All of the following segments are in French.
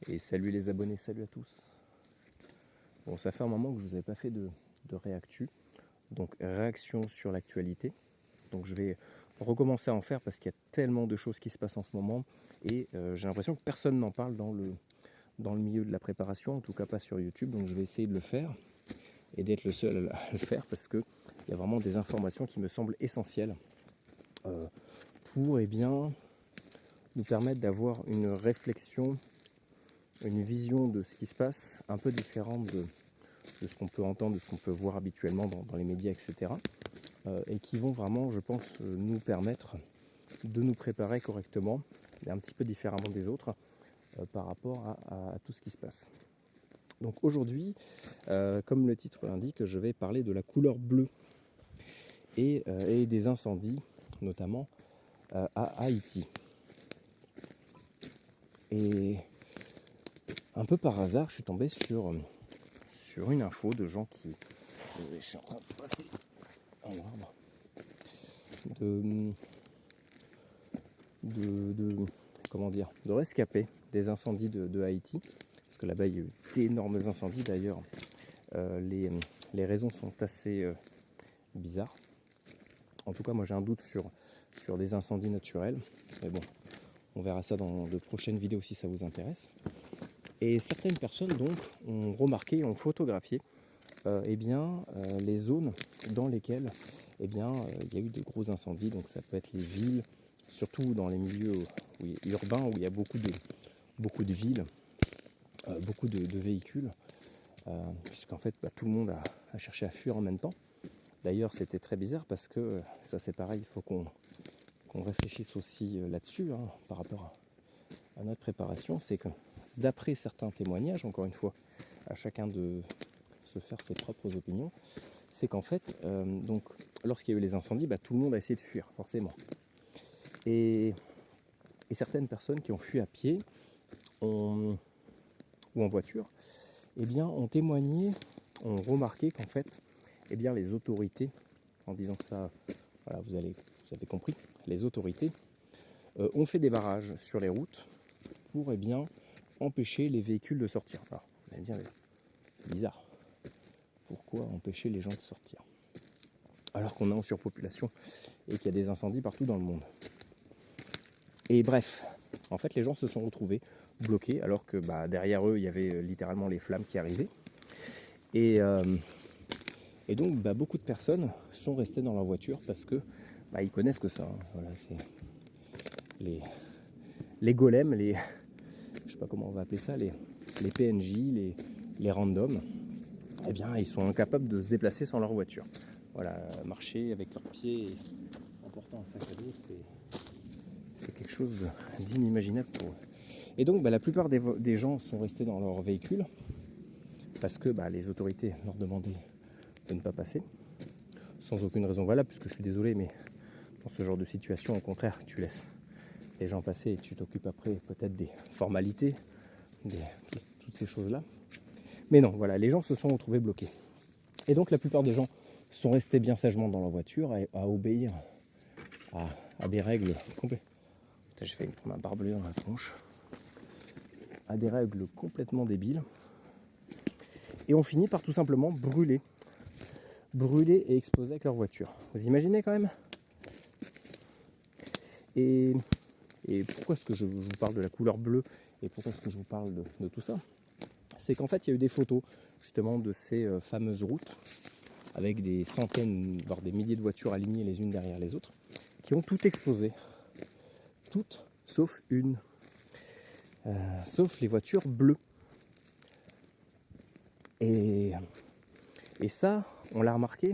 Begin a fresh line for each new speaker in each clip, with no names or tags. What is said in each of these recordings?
Et salut les abonnés, salut à tous. Bon, ça fait un moment que je ne vous avais pas fait de réactu, donc réaction sur l'actualité. Donc je vais recommencer à en faire parce qu'il y a tellement de choses qui se passent en ce moment et j'ai l'impression que personne n'en parle dans le milieu de la préparation, en tout cas pas sur YouTube. Donc je vais essayer de le faire et d'être le seul à le faire parce qu'il y a vraiment des informations qui me semblent essentielles pour nous permettre d'avoir une réflexion, une vision de ce qui se passe un peu différente de ce qu'on peut entendre, de ce qu'on peut voir habituellement dans les médias, etc. Et qui vont vraiment, je pense, nous permettre de nous préparer correctement, et un petit peu différemment des autres, par rapport à tout ce qui se passe. Donc aujourd'hui, comme le titre l'indique, je vais parler de la couleur bleue et des incendies, notamment à Haïti. Et un peu par hasard, je suis tombé sur une info de gens qui... Je suis en train de passer un arbre. De rescapés des incendies de Haïti. Parce que là-bas, il y a eu d'énormes incendies d'ailleurs. Les raisons sont assez bizarres. En tout cas, moi j'ai un doute sur des incendies naturels. Mais bon, on verra ça dans de prochaines vidéos si ça vous intéresse. Et certaines personnes donc ont remarqué, ont photographié les zones dans lesquelles il y a eu de gros incendies. Donc ça peut être les villes, surtout dans les milieux urbains où il y a beaucoup de villes, beaucoup de véhicules, puisqu'en fait tout le monde a cherché à fuir en même temps. D'ailleurs c'était très bizarre parce que ça c'est pareil, il faut qu'on réfléchisse aussi là-dessus par rapport à notre préparation. C'est que d'après certains témoignages, encore une fois, à chacun de se faire ses propres opinions, c'est qu'en fait, donc, lorsqu'il y a eu les incendies, tout le monde a essayé de fuir, forcément. Et certaines personnes qui ont fui à pied ou en voiture, ont témoigné, ont remarqué qu'en fait, les autorités, en disant ça, voilà, vous avez compris, les autorités ont fait des barrages sur les routes pour empêcher les véhicules de sortir. Alors, vous allez me dire, c'est bizarre. Pourquoi empêcher les gens de sortir alors qu'on est en surpopulation et qu'il y a des incendies partout dans le monde? Et bref, en fait, les gens se sont retrouvés bloqués alors que derrière eux, il y avait littéralement les flammes qui arrivaient. Et donc, beaucoup de personnes sont restées dans leur voiture parce que ils connaissent que ça. Voilà, c'est les golems, je sais pas comment on va appeler ça, les PNJ, les randoms. Ils sont incapables de se déplacer sans leur voiture. Voilà, marcher avec leurs pieds en portant un sac à dos, c'est quelque chose d'inimaginable pour eux. Et donc la plupart des gens sont restés dans leur véhicule parce que les autorités leur demandaient de ne pas passer, sans aucune raison valable, puisque je suis désolé, mais dans ce genre de situation, au contraire, tu laisses les gens passer et tu t'occupes après peut-être des formalités, toutes ces choses-là. Mais non, voilà, les gens se sont retrouvés bloqués. Et donc la plupart des gens sont restés bien sagement dans leur voiture à obéir à des règles complètes. J'ai failli me prendre un barbelé dans la tronche. À des règles complètement débiles. Et on finit par tout simplement brûler et exploser avec leur voiture. Vous imaginez quand même? Et pourquoi est-ce que je vous parle de la couleur bleue et pourquoi est-ce que je vous parle de tout ça? C'est qu'en fait il y a eu des photos justement de ces fameuses routes avec des centaines, voire des milliers de voitures alignées les unes derrière les autres, qui ont toutes explosé. Toutes, sauf une. Sauf les voitures bleues. Et ça, on l'a remarqué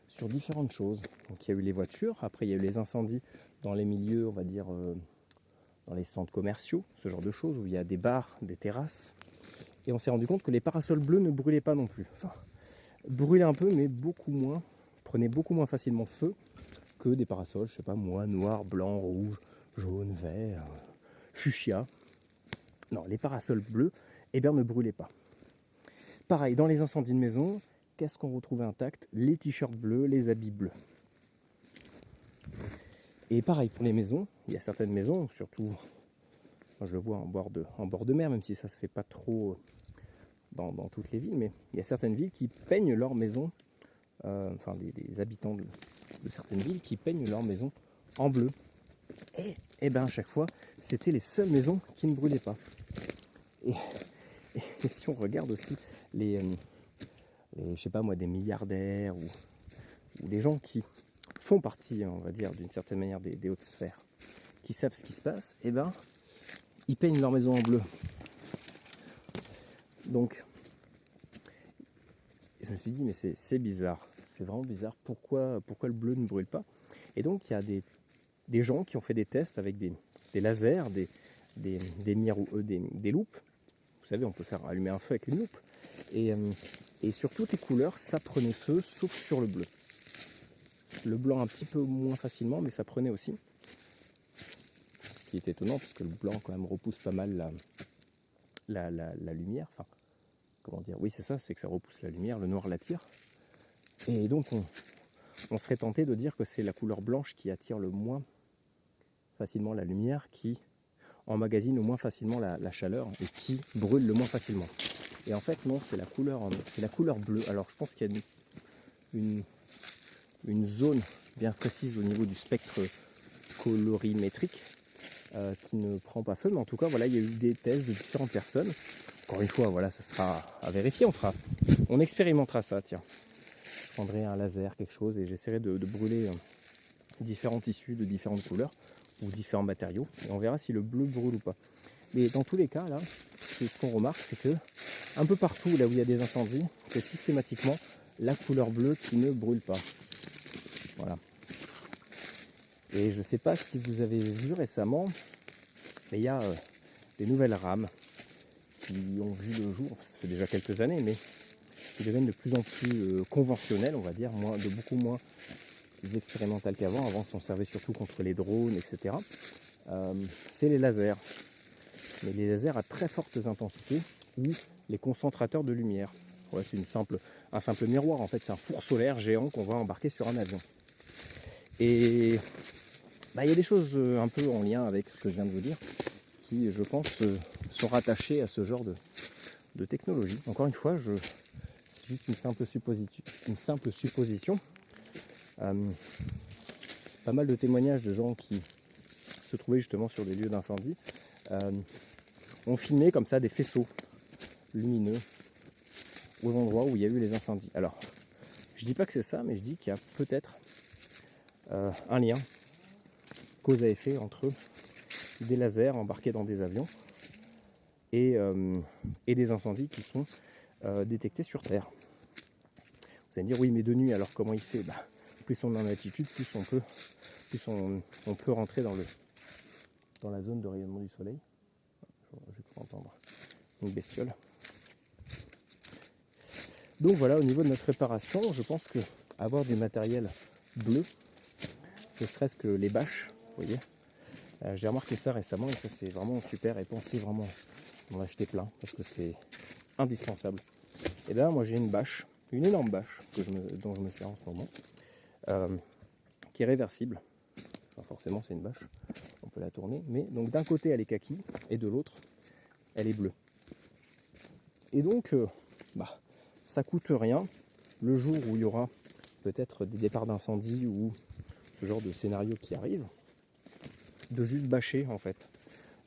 sur différentes choses. Donc il y a eu les voitures, après il y a eu les incendies dans les milieux, on va dire, dans les centres commerciaux, ce genre de choses, où il y a des bars, des terrasses. Et on s'est rendu compte que les parasols bleus ne brûlaient pas non plus. Enfin, brûlaient un peu, mais beaucoup moins, prenaient beaucoup moins facilement feu que des parasols, je sais pas moi, noir, blanc, rouge, jaune, vert, fuchsia. Non, les parasols bleus, ne brûlaient pas. Pareil, dans les incendies de maison, qu'est-ce qu'on retrouvait intact? Les t-shirts bleus, les habits bleus. Et pareil pour les maisons, il y a certaines maisons, surtout enfin je le vois en bord de mer, même si ça se fait pas trop dans toutes les villes, mais il y a certaines villes qui peignent leurs maisons, enfin des habitants de certaines villes qui peignent leurs maisons en bleu. Et ben à chaque fois, c'était les seules maisons qui ne brûlaient pas. Et, et si on regarde aussi je sais pas moi, des milliardaires ou les gens qui font partie, on va dire, d'une certaine manière des hautes sphères, qui savent ce qui se passe, et ben ils peignent leur maison en bleu. Donc je me suis dit, mais c'est bizarre, c'est vraiment bizarre, pourquoi le bleu ne brûle pas? Et donc il y a des gens qui ont fait des tests avec des lasers, des loupes. Vous savez, on peut faire allumer un feu avec une loupe. Et sur toutes les couleurs, ça prenait feu, sauf sur le bleu. Le blanc un petit peu moins facilement, mais ça prenait aussi. Ce qui est étonnant, parce que le blanc quand même repousse pas mal la lumière. Enfin, comment dire? Oui, c'est ça, c'est que ça repousse la lumière, le noir l'attire. Et donc on serait tenté de dire que c'est la couleur blanche qui attire le moins facilement la lumière, qui emmagasine le moins facilement la chaleur et qui brûle le moins facilement. Et en fait non, c'est la couleur bleue. Alors je pense qu'il y a une zone bien précise au niveau du spectre colorimétrique qui ne prend pas feu, mais en tout cas voilà, il y a eu des tests de différentes personnes. Encore une fois, voilà, ça sera à vérifier, on expérimentera ça, tiens. Je prendrai un laser, quelque chose, et j'essaierai de brûler différents tissus de différentes couleurs ou différents matériaux, et on verra si le bleu brûle ou pas. Mais dans tous les cas, là, ce qu'on remarque, c'est que un peu partout là où il y a des incendies, c'est systématiquement la couleur bleue qui ne brûle pas. Voilà. Et je ne sais pas si vous avez vu récemment, mais il y a des nouvelles rames qui ont vu le jour, ça fait déjà quelques années, mais qui deviennent de plus en plus conventionnelles, on va dire, beaucoup moins expérimentales qu'avant. Avant, on s'en servait surtout contre les drones, etc. C'est les lasers. Mais les lasers à très fortes intensités ou les concentrateurs de lumière. Ouais, c'est un simple miroir, en fait, c'est un four solaire géant qu'on va embarquer sur un avion. Et il y a des choses un peu en lien avec ce que je viens de vous dire qui, je pense, sont rattachées à ce genre de technologie. Encore une fois, c'est juste une simple supposition. Pas mal de témoignages de gens qui se trouvaient justement sur des lieux d'incendie ont filmé comme ça des faisceaux lumineux aux endroits où il y a eu les incendies. Alors, je dis pas que c'est ça, mais je dis qu'il y a peut-être un lien, cause à effet, entre des lasers embarqués dans des avions et des incendies qui sont détectés sur Terre. Vous allez me dire, oui, mais de nuit, alors comment il fait? Plus on est en altitude, plus on peut rentrer dans la zone de rayonnement du soleil. Je peux entendre une bestiole. Donc voilà, au niveau de notre réparation, je pense que avoir du matériel bleu, ne serait-ce que les bâches, vous voyez, j'ai remarqué ça récemment et ça c'est vraiment super, et pensez vraiment d'en acheter plein parce que c'est indispensable. Et là moi j'ai une énorme bâche dont je me sers en ce moment, qui est réversible. Enfin, forcément c'est une bâche, on peut la tourner, mais donc d'un côté elle est kaki et de l'autre elle est bleue. Et donc ça coûte rien le jour où il y aura peut-être des départs d'incendie ou ce genre de scénario qui arrive, de juste bâcher en fait,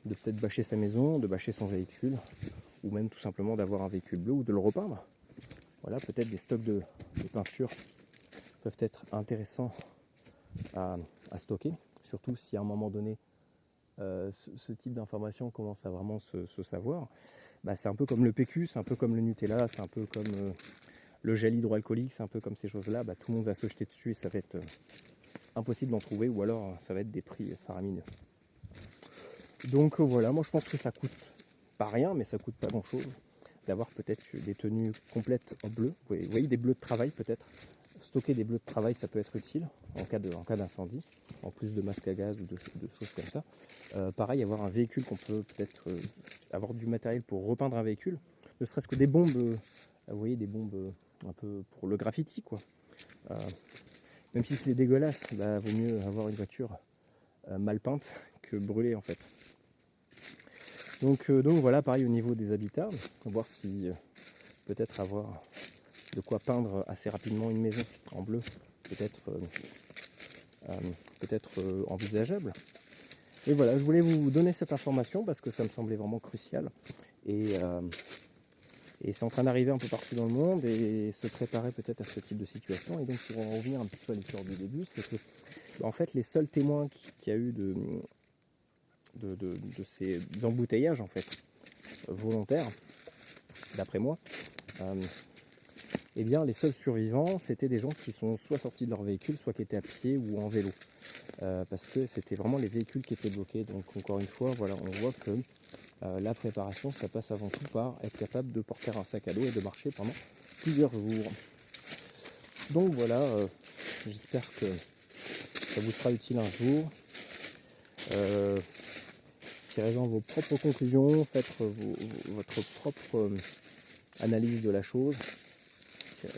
de peut-être bâcher sa maison, de bâcher son véhicule, ou même tout simplement d'avoir un véhicule bleu ou de le repeindre. Voilà, peut-être des stocks de peinture peuvent être intéressants à stocker, surtout si à un moment donné ce type d'information commence à vraiment se savoir. C'est un peu comme le PQ, c'est un peu comme le Nutella, c'est un peu comme le gel hydroalcoolique, c'est un peu comme ces choses-là. Tout le monde va se jeter dessus et ça va être impossible d'en trouver, ou alors ça va être des prix faramineux. Donc voilà, moi je pense que ça coûte pas rien, mais ça coûte pas grand-chose d'avoir peut-être des tenues complètes en bleu. Vous voyez, des bleus de travail peut-être. Stocker des bleus de travail, ça peut être utile en cas d'incendie, en plus de masque à gaz ou de choses comme ça. Pareil, avoir un véhicule qu'on peut peut-être avoir du matériel pour repeindre un véhicule, ne serait-ce que des bombes, vous voyez, des bombes un peu pour le graffiti, quoi. Même si c'est dégueulasse, vaut mieux avoir une voiture mal peinte que brûlée en fait. Donc voilà, pareil au niveau des habitats, voir si peut-être avoir de quoi peindre assez rapidement une maison en bleu, peut-être envisageable. Et voilà, je voulais vous donner cette information parce que ça me semblait vraiment crucial. Et c'est en train d'arriver un peu partout dans le monde et se préparer peut-être à ce type de situation. Et donc pour en revenir un petit peu à l'histoire du début, c'est que en fait les seuls témoins qu'il y a eu de ces embouteillages en fait volontaires, d'après moi, eh bien les seuls survivants c'était des gens qui sont soit sortis de leur véhicule, soit qui étaient à pied ou en vélo. Parce que c'était vraiment les véhicules qui étaient bloqués. Donc encore une fois, voilà, on voit que la préparation, ça passe avant tout par être capable de porter un sac à dos et de marcher pendant plusieurs jours. Donc voilà, j'espère que ça vous sera utile un jour. Tirez-en vos propres conclusions, faites votre propre analyse de la chose.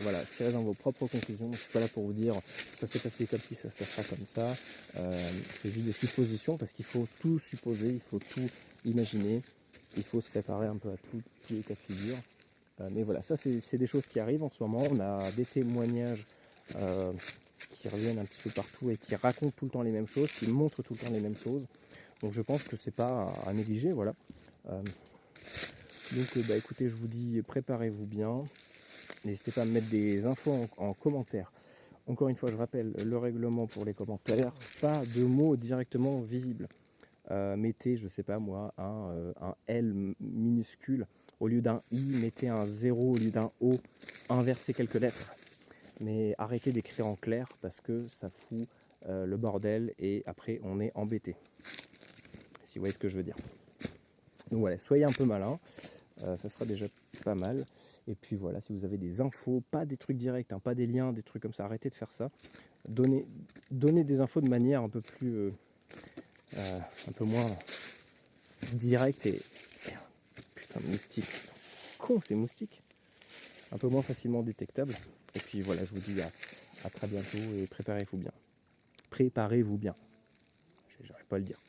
Voilà, tirez-en vos propres conclusions. Je ne suis pas là pour vous dire ça s'est passé comme ci, ça se passera comme ça. C'est juste des suppositions parce qu'il faut tout supposer, il faut tout imaginer, il faut se préparer un peu à tous les cas de figure. Mais voilà, ça c'est des choses qui arrivent en ce moment. On a des témoignages qui reviennent un petit peu partout et qui racontent tout le temps les mêmes choses, qui montrent tout le temps les mêmes choses. Donc je pense que c'est pas à négliger, voilà. Donc écoutez, je vous dis préparez-vous bien. N'hésitez pas à me mettre des infos en commentaire. Encore une fois, je rappelle le règlement pour les commentaires. Pas de mots directement visibles. Mettez, je sais pas moi, un L minuscule au lieu d'un I. Mettez un 0 au lieu d'un O. Inversez quelques lettres. Mais arrêtez d'écrire en clair parce que ça fout le bordel et après on est embêté. Si vous voyez ce que je veux dire. Donc voilà, soyez un peu malin. Ça sera déjà pas mal. Et puis voilà, si vous avez des infos, pas des trucs directs, pas des liens, des trucs comme ça, arrêtez de faire ça. Donnez des infos de manière un peu plus, un peu moins directe et putain, moustique, con ces moustiques, un peu moins facilement détectable. Et puis voilà, je vous dis à très bientôt et préparez-vous bien. J'arrive pas à le dire.